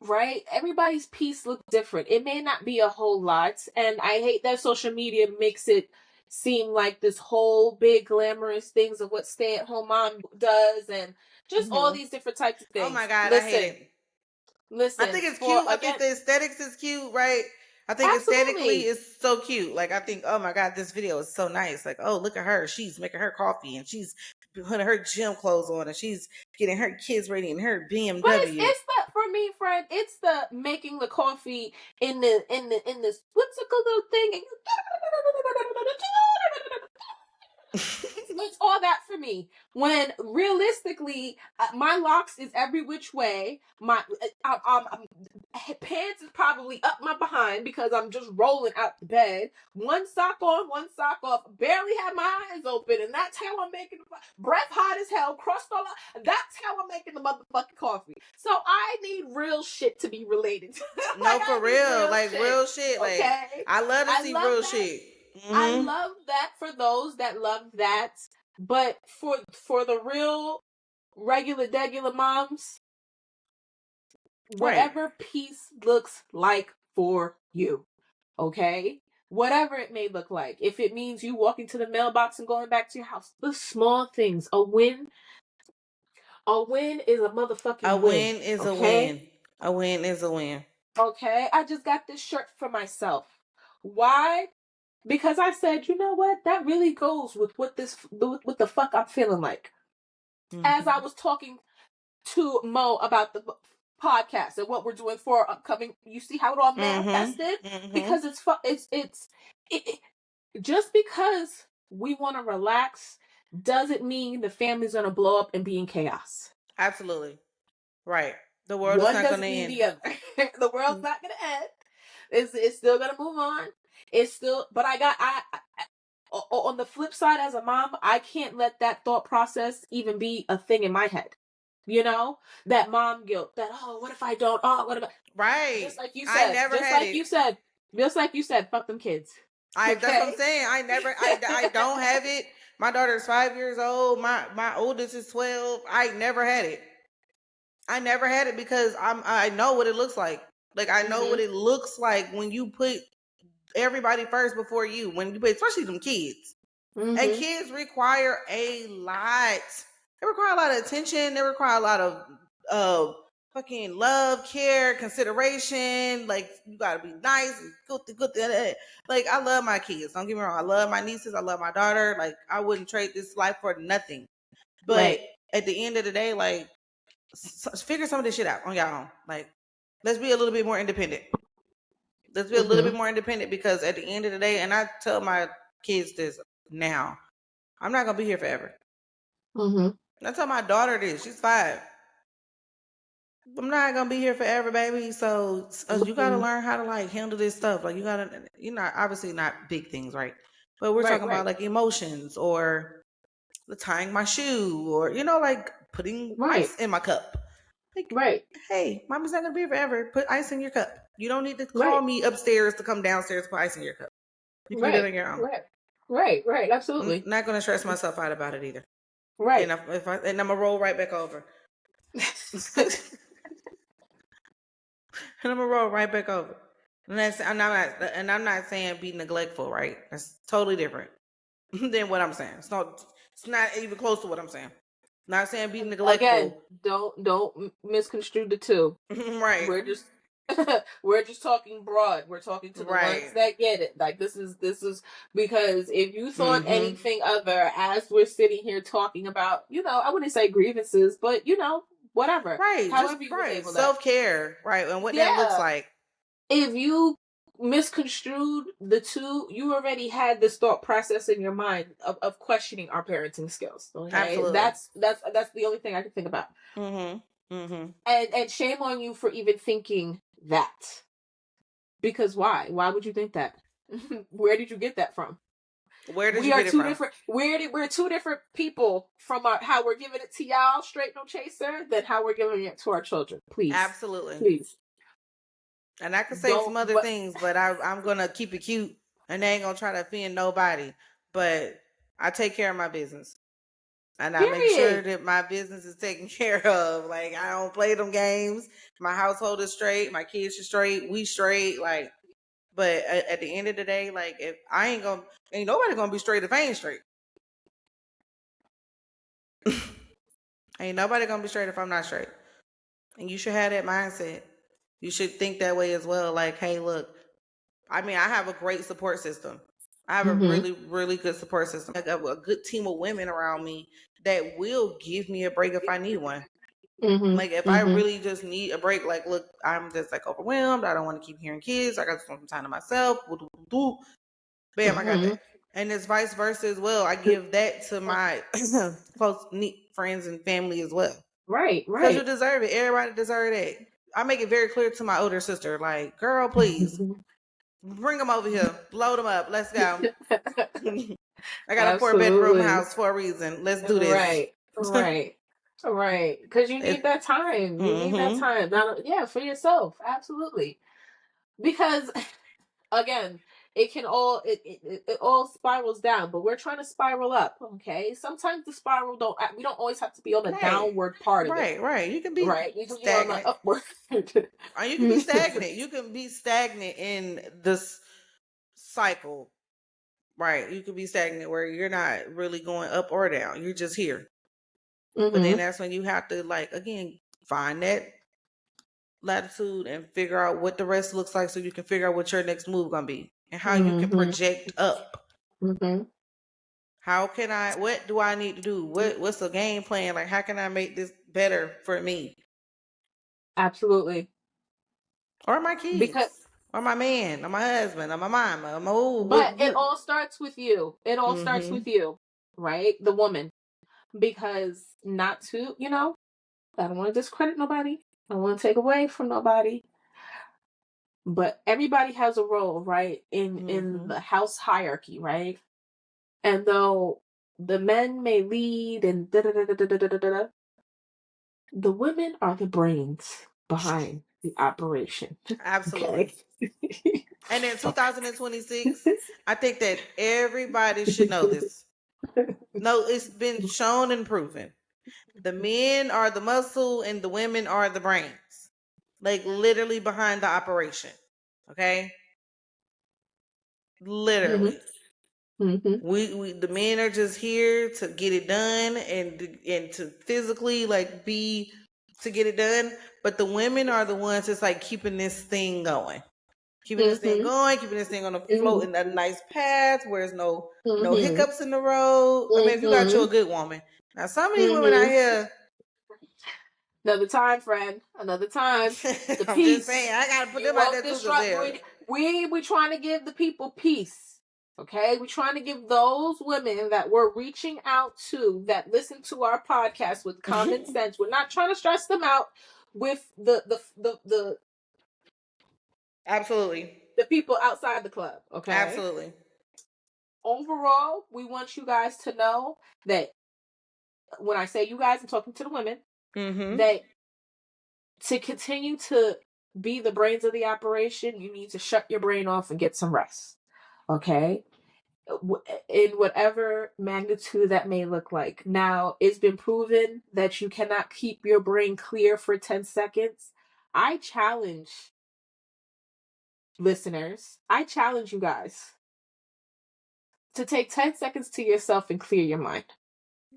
right, everybody's peace looks different. It may not be a whole lot. And I hate that social media makes it seem like this whole big glamorous things of what stay-at-home mom does and just all these different types of Oh my things. God, I hate Listen, it. I listen, think it's for cute. I think again, the aesthetics is cute, right? I think aesthetically absolutely. it's so cute. Like I think, oh my God, this video is so nice. Like, oh, look at her. She's making her coffee and she's putting her gym clothes on and she's getting her kids ready in her But BMW. it's the for me, friend. It's the making the coffee in this what's a good little thing, and it's all that for me. When realistically, my locks is every which way. My pants is probably up my behind because I'm just rolling out the bed. One sock on, one sock off. Barely have my eyes open, and that's how I'm making the breath hot as hell, crust all out. That's how I'm making the motherfucking coffee. So I need real shit to be related. No, Like for I need real. real Like shit. real shit. Like Okay, I love to I see love real that. shit. I love that for those that love that, but for the real regular degular moms, Right. whatever peace looks like for you, okay? Whatever it may look like. If it means you walking to the mailbox and going back to your house, the small things. A win is a A motherfucking win, win is a okay? win. A win is a win. Okay, I just got this shirt for myself. Why? Because I said, you know what? That really goes with what the fuck I'm feeling like. As I Mm-hmm. was talking to Mo about the podcast and what we're doing for our upcoming, you see how it all manifested Mm-hmm. Mm-hmm. because it just because we want to relax doesn't mean the family's gonna blow up and be in chaos. Absolutely. Right. The world is One not going to doesn't mean end. the other. The world's not gonna end. It's still gonna move on. It's still, but on the flip side, as a mom, I can't let that thought process even be a thing in my head. You know, that mom guilt. That what if I don't? Oh, what about? Right. Just like you I said. never Just had like it. you said. Just like you said. Fuck them kids. That's what I'm Okay. saying. I don't have it. My daughter's 5 years old. My oldest is 12. I never had it. I never had it because I know what it looks like. Like I know what Mhm. it looks like when you put everybody first before you. When you put, especially them kids. And Mhm. kids require a lot. They require a lot of attention. They require a lot of uh fucking love, care, consideration. Like you gotta be nice and good. Like I love my kids. Don't get me wrong. I love my nieces. I love my daughter. Like I wouldn't trade this life for nothing. But Right. at the end of the day, like figure some of this shit out on your own. Like let's be a little bit more independent. Let's be a little bit Mhm. more independent because at the end of the day, and I tell my kids this now, I'm not gonna be here forever. Mhm. I tell my daughter this. She's 5. I'm not gonna be here forever, baby. So you gotta Mhm. learn how to like handle this stuff. Like you gotta, you're not obviously not big things, right? But we're Right. talking about Right. like emotions or tying my shoe or like putting Right. ice in my cup. Like, Right. hey, mommy's not gonna be here forever. Put ice in your cup. You don't need to call Right. me upstairs to come downstairs to put ice in your cup. You can do that Right. on your own. Right. Right. Right. I'm Absolutely. not gonna stress myself out about it either. And Right. and I'm gonna roll right back over. And I'm gonna roll right back over. And I'm not saying be neglectful, right? That's totally different than what I'm saying. It's not even close to what I'm saying. Not saying be Again, neglectful. don't misconstrue the two. Right. We're just we're just talking broad. We're talking to the ones Right. that get it. Like this is because if you thought Mm-hmm. anything other as we're sitting here talking about, I wouldn't say grievances, but whatever. Right. Just However you would right. label that. Self care. Right. And what that looks Yeah. like. If you misconstrued the two. You already had this thought process in your mind of questioning our parenting skills. Okay, Absolutely. that's the only thing I can think about. And shame on you for even thinking that. Because why would you think that? Where did you get that from? Where did We you are get it two from? different. We're two different people from how we're giving it to y'all, straight no chaser, than how we're giving it to our children. Please, Absolutely. please. And I could say Don't. some other But things, but I'm gonna keep it cute, and they ain't gonna try to offend nobody. But I take care of my business, and I make sure period. that my business is taken care of. Like, I don't play them games. My household is straight. My kids are straight. We straight. Like, but at the end of the day, like, if I ain't nobody gonna be straight if I ain't straight. Ain't nobody gonna be straight if I'm not straight. And you should have that mindset. You should think that way as well. Like, hey, look, I mean, I have a great support system. I have a Mm-hmm. really, really good support system. I got a good team of women around me that will give me a break if I need one. Mm-hmm. Like, if I Mm-hmm. really just need a break, like, look, I'm just like overwhelmed. I don't want to keep hearing kids. I got some time to myself. Bam, I got Mm-hmm. that. And it's vice versa as well. I give that to my close, neat friends and family as well. Right. Because you Right. deserve it. Everybody deserves that. I make it very clear to my older sister, like, girl, please bring them over here, blow them up. Let's go. I got a 4-bedroom Absolutely. house for a reason. Let's do this. Right. Right. Right. Because you need It, that time. You need that mm-hmm. time. Not, yeah, for yourself. Absolutely. Because again, it all spirals down, but we're trying to spiral up. Okay. Sometimes the spiral we don't always have to be on the Right. downward part of it. Right. You can be Right. We can be on the stagnant. upward. Or you can be stagnant. You can be stagnant in this cycle. Right. You could be stagnant where you're not really going up or down. You're just here. But then Mm-hmm. that's when you have to, like, again, find that latitude and figure out what the rest looks like so you can figure out what your next move gonna be and how you can Mm-hmm. project up. Mm-hmm. How can what do I need to do? What's the game plan? Like, how can I make this better for me Absolutely. or my Because kids or my man or my husband or my mama or my but it all starts with you. It all starts mm-hmm. with you, right? The woman. Because not to, I don't want to discredit nobody. I don't want to take away from nobody. But everybody has a role, right? In Mm-hmm. the house hierarchy, right? And though the men may lead and da da da da da da da da, the women are the brains behind the operation. Absolutely. Okay. And in 2026, I think that everybody should know this. No, it's been shown and proven. The men are the muscle and the women are the brains. Like, literally behind the operation. Okay? Mm-hmm. Literally. Mm-hmm. We the men are just here to get it done and to physically, like, be to get it done. But the women are the ones that's, like, keeping this thing going. Keeping this thing Mm-hmm. going, keeping this thing on the float Mm-hmm. in a nice path where there's no Mm-hmm. hiccups in the road. I mean, if you got you Mm-hmm. a good woman. Now, some of these women out Mm-hmm. here, Another time, friend. Another time. The I'm just saying, peace. I gotta put You them out won't there too, because disrupt. they're We trying to give the people peace. Okay, we're trying to give those women that we're reaching out to that listen to our podcast with common sense. We're not trying to stress them out with absolutely, the people outside the club. Okay. absolutely. Overall, we want you guys to know that when I say you guys, I'm talking to the women. Mm-hmm. That to continue to be the brains of the operation, you need to shut your brain off and get some rest. Okay? In whatever magnitude that may look like. Now, it's been proven that you cannot keep your brain clear for 10 seconds. I challenge listeners, I challenge you guys to take 10 seconds to yourself and clear your mind.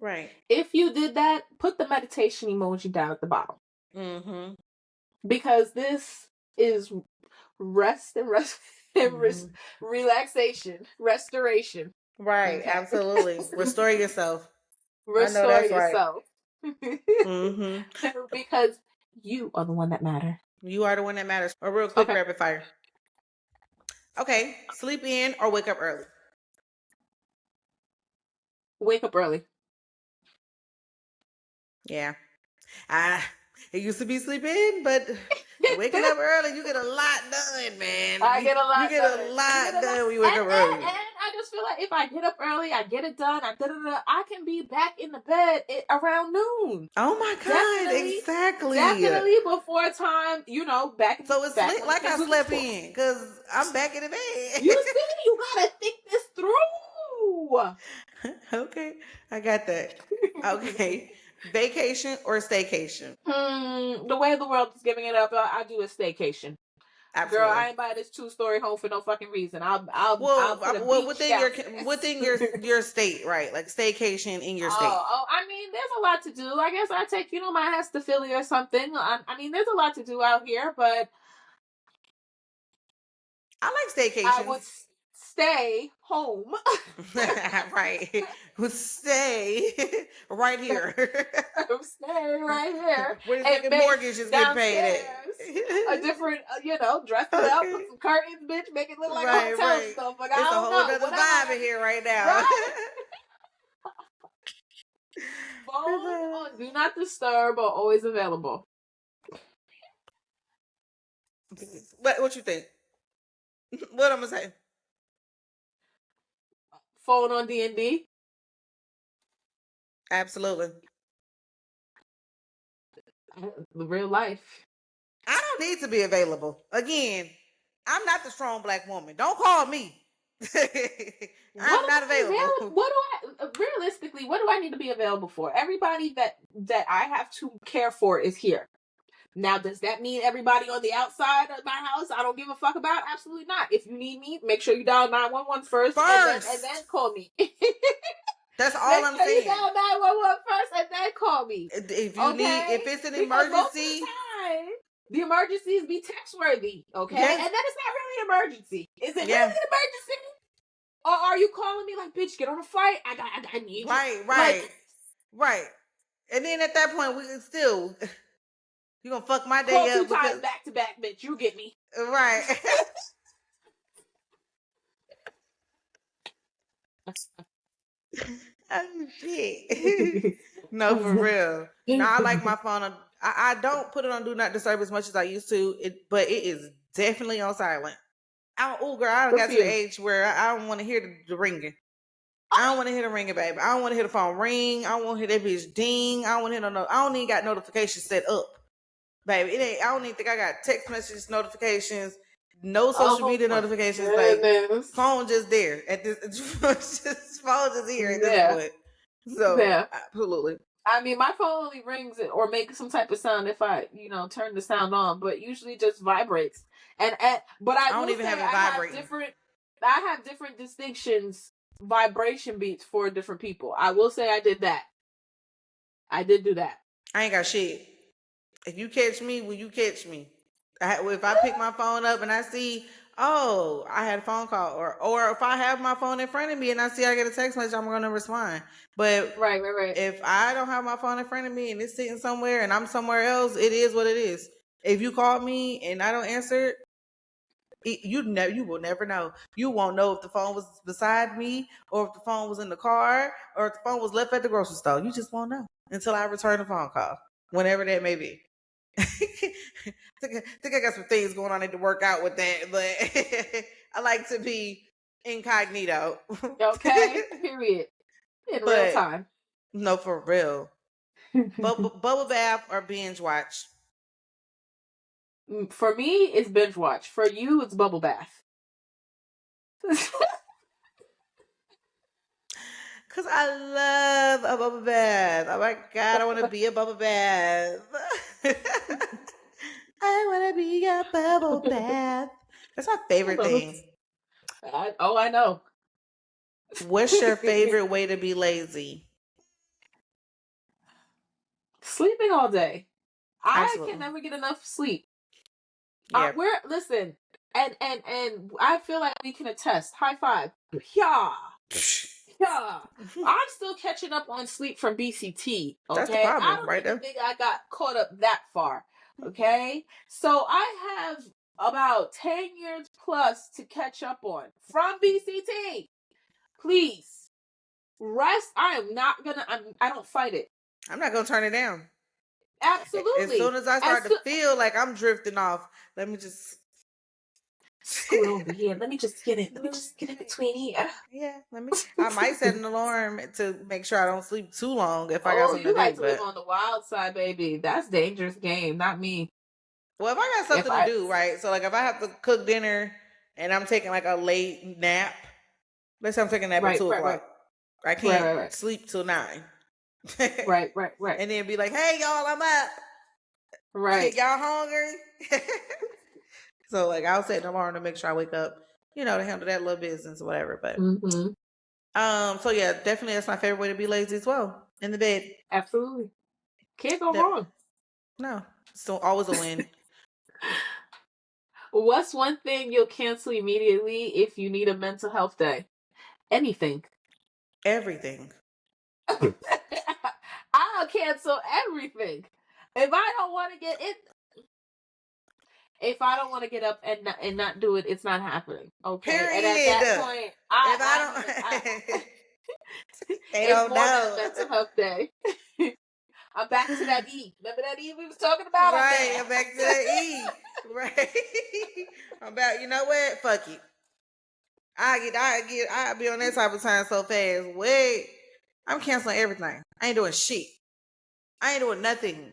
Right. If you did that, put the meditation emoji down at the bottom. Mm-hmm. Because this is rest and Mm-hmm. relaxation, restoration. Right, Okay. absolutely. Restore yourself. I know Restore that's right. yourself. Mm-hmm. Because you are the one that matter. You are the one that matters. A real quick Okay. rapid fire. Okay, sleep in or wake up early. Wake up early. Yeah. I it used to be sleeping, but waking up early, you get a lot done, man. I get a You lot get a done. You get lot a lot, done when you wake up early. and I just feel like if I get up early, I get it done. I can be back in the bed around noon. Oh my God, Definitely, exactly. definitely before time. So it's Back when the like kids I was in slept school. in because I'm back in the You bed. see, you gotta think this through. Okay, I got that. Okay, vacation or staycation? The way the world is giving it up, I do a staycation. Girl, Absolutely. I ain't buy this 2-story home for no fucking reason. I'll put a Well, beach down within there. your state, right? Like staycation in your state. I mean, there's a lot to do. I guess I take, my ass to Philly or something. I mean, there's a lot to do out here, but I like I would staycations. stay home. Right. Who stay right here. I'm staying right here Where the and fucking make mortgage is getting paid downstairs a at. different, dress it up, Okay. put some curtains, bitch, make it look like a Right, hotel and right. stuff. Like, I It's a don't whole know, nother whatever I vibe got in to here right do. now. Right? Phone on do not disturb or always available. What you think? What I'm gonna say? Phone on D&D. Absolutely. The real life. I don't need to be available. Again, I'm not the strong black woman. Don't call me. What I'm am not I available. available? What do I realistically? What do I need to be available for? Everybody that I have to care for is here. Now, does that mean everybody on the outside of my house I don't give a fuck about? Absolutely not. If you need me, make sure you dial 911 first, and then First. call me. That's all Make I'm sure you saying. dial 911 first, and then call me. If you need, Okay? if it's an Because most of emergency, the time, the emergencies be text worthy. Okay? yeah, And then it's not really an emergency. Is it yeah, really an emergency? Or are you calling me like, bitch, get on a flight? I need you. right, Like, right, right. And then at that point, we still you gonna fuck my call day two up because times back to back, bitch. You get me. right. Oh shit. No, for real. No, I like my phone on. I don't put it on do not disturb as much as I used to. But it is definitely on silent. Oh, girl, I Good got for to the you. age where I don't want to hear the ringing. I don't want to hear the ringing, baby. I don't want to hear the phone ring. I don't want to hear that bitch ding. I don't want to hear no. I don't even got notifications set up, baby. It ain't. I don't even think I got text messages notifications, no social Oh media my notifications. Like goodness. phone just there at this. Phone just here at this Yeah. point. So Yeah. absolutely. I mean, my phone only rings or makes some type of sound if I, turn the sound on, but usually just vibrates. But I I don't will even say have it vibrating. I have different distinctions, vibration beats for different people. I will say I did that. I did do that. I ain't got shit. If you catch me, will you catch me? If I pick my phone up and I see, oh, I had a phone call, or if I have my phone in front of me and I see I get a text message, I'm gonna respond. But Right. if I don't have my phone in front of me and it's sitting somewhere and I'm somewhere else, it is what it is. If you call me and I don't answer you will never know. You won't know if the phone was beside me or if the phone was in the car or if the phone was left at the grocery store. You just won't know until I return the phone call, whenever that may be. think I got some things going on. I need to work out with that, but I like to be incognito. Okay. Period. In real But time. no, for real. Bubble bath or binge watch? For me, it's binge watch. For you, it's bubble bath. Cause I love a bubble bath. Oh my god, I want to be a bubble bath. I want to be a bubble bath. That's my favorite thing. I know. What's your favorite way to be lazy? Sleeping all day. I can Absolutely. never get enough sleep. Yeah. We're listen, and I feel like we can attest. High five. Yeah. Yeah. I'm still catching up on sleep from BCT. That's the Okay. I problem don't right even there. think I got caught up that far. Okay. So I have about 10 years plus to catch up on from BCT. Please. Rest, I am not gonna, I don't fight it. I'm not gonna turn it down. As soon Absolutely. as I start to feel like I'm drifting off, let me just scoot over here. Let me just get in. Let me just get in between here. Yeah, I might set an alarm to make sure I don't sleep too long if I got Oh, something you to like do. to live But on the wild side, baby. That's dangerous game, not me. well, if I got If something to I do, right? So like if I have to cook dinner and I'm taking like a late nap, let's say I'm taking a nap at right, 2 o'clock. I right, can't right, right, sleep till 9. right, right, right, And then be like, hey y'all, I'm up. right. Y'all hungry? So like I'll set an alarm to make sure I wake up, to handle that little business or whatever. But Mm-hmm. so yeah, definitely that's my favorite way to be lazy as well. In the bed. Absolutely. Can't go Yep. wrong. No. So always a win. What's one thing you'll cancel immediately if you need a mental health day? Anything. Everything. I'll cancel everything. If I don't want to get it, if I don't want to get up and not do it, it's not happening. Okay, and at Period. that point, If I need I don't they it's don't more than know. a mental health day. I'm back to that E. Remember that E we was talking about? I'm Right, there. I'm back to the E. Right. I'm about, you know what? Fuck it. I be on that type of time so fast. Wait. I'm canceling everything. I ain't doing shit. I ain't doing nothing.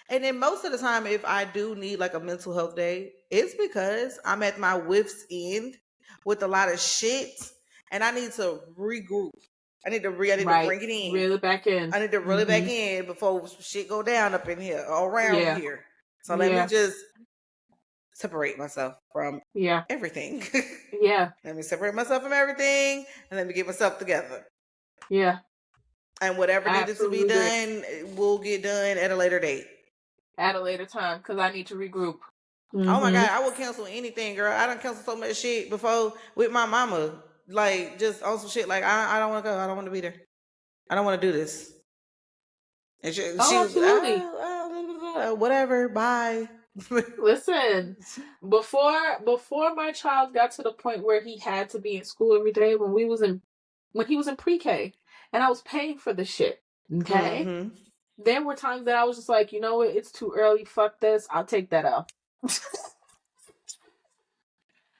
And then most of the time, if I do need like a mental health day, it's because I'm at my wits end with a lot of shit, and I need to regroup. I need to Right. bring it in. Reel it back in. I need to reel it back in before shit go down up in here or around Yeah. here. So let me Yeah. just separate myself from Yeah. everything. Yeah. Let me separate myself from everything, and let me get myself together. Yeah. And whatever I needed to be absolutely agree. done will get done at a later date. At a later time, because I need to regroup. Oh my God, I would cancel anything, girl. I done canceled so much shit before with my mama. Like, just on some shit. Like, I don't want to go. I don't want to be there. I don't want to do this. And she Oh, was, absolutely. whatever, bye. Listen, before my child got to the point where he had to be in school every day when he was in pre-K and I was paying for the shit. Okay? Mm-hmm. There were times that I was just like, you know what, it's too early, fuck this, I'll take that out.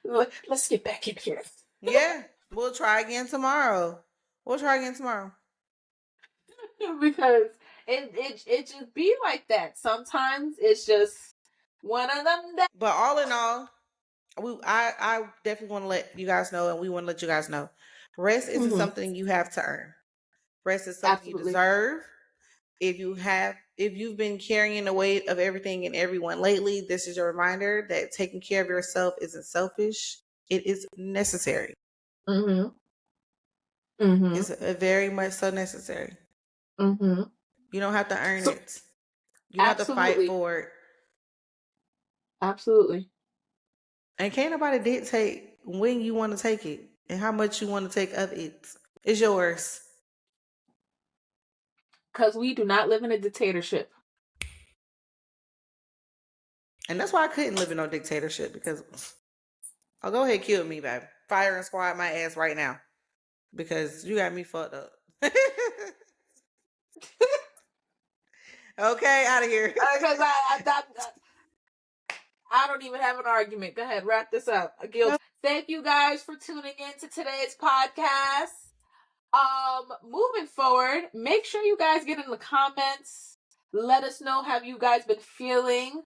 Let's get back in here. Yeah, we'll try again tomorrow. Because it just be like that. Sometimes it's just one of them days. But all in all, I definitely want to let you guys know, and we want to let you guys know, rest isn't something you have to earn. Rest is something you Absolutely. deserve. If you've been carrying the weight of everything and everyone lately, this is your reminder that taking care of yourself isn't selfish. It is necessary. Mm-hmm. Mm-hmm. It's very much so necessary. Mm-hmm. You don't have to earn So it. You don't have to fight absolutely. for it. Absolutely. And can't nobody dictate when you want to take it and how much you want to take of it. It's yours. Because we do not live in a dictatorship. And that's why I couldn't live in no dictatorship, because I'll go ahead and kill me, baby. Fire and squad my ass right now. Because you got me fucked up. Okay, out of here. Because I don't even have an argument. Go ahead, wrap this up. Guilt. Thank you guys for tuning in to today's podcast. Moving forward, make sure you guys get in the comments. Let us know how you guys been feeling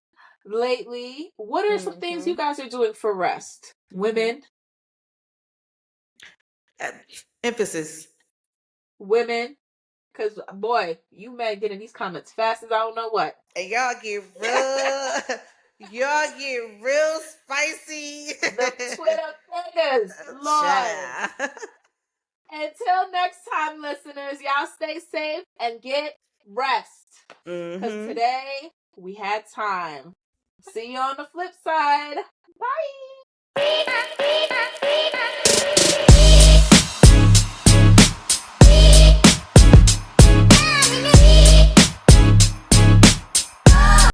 lately. What are some things you guys are doing for rest? Women. Emphasis. Women. Because, boy, you men getting these comments fast as I don't know what. And y'all get real spicy. The Twitter fingers, Lord. Until next time, listeners, y'all stay safe and get rest. Because today we had time. See you on the flip side. Bye.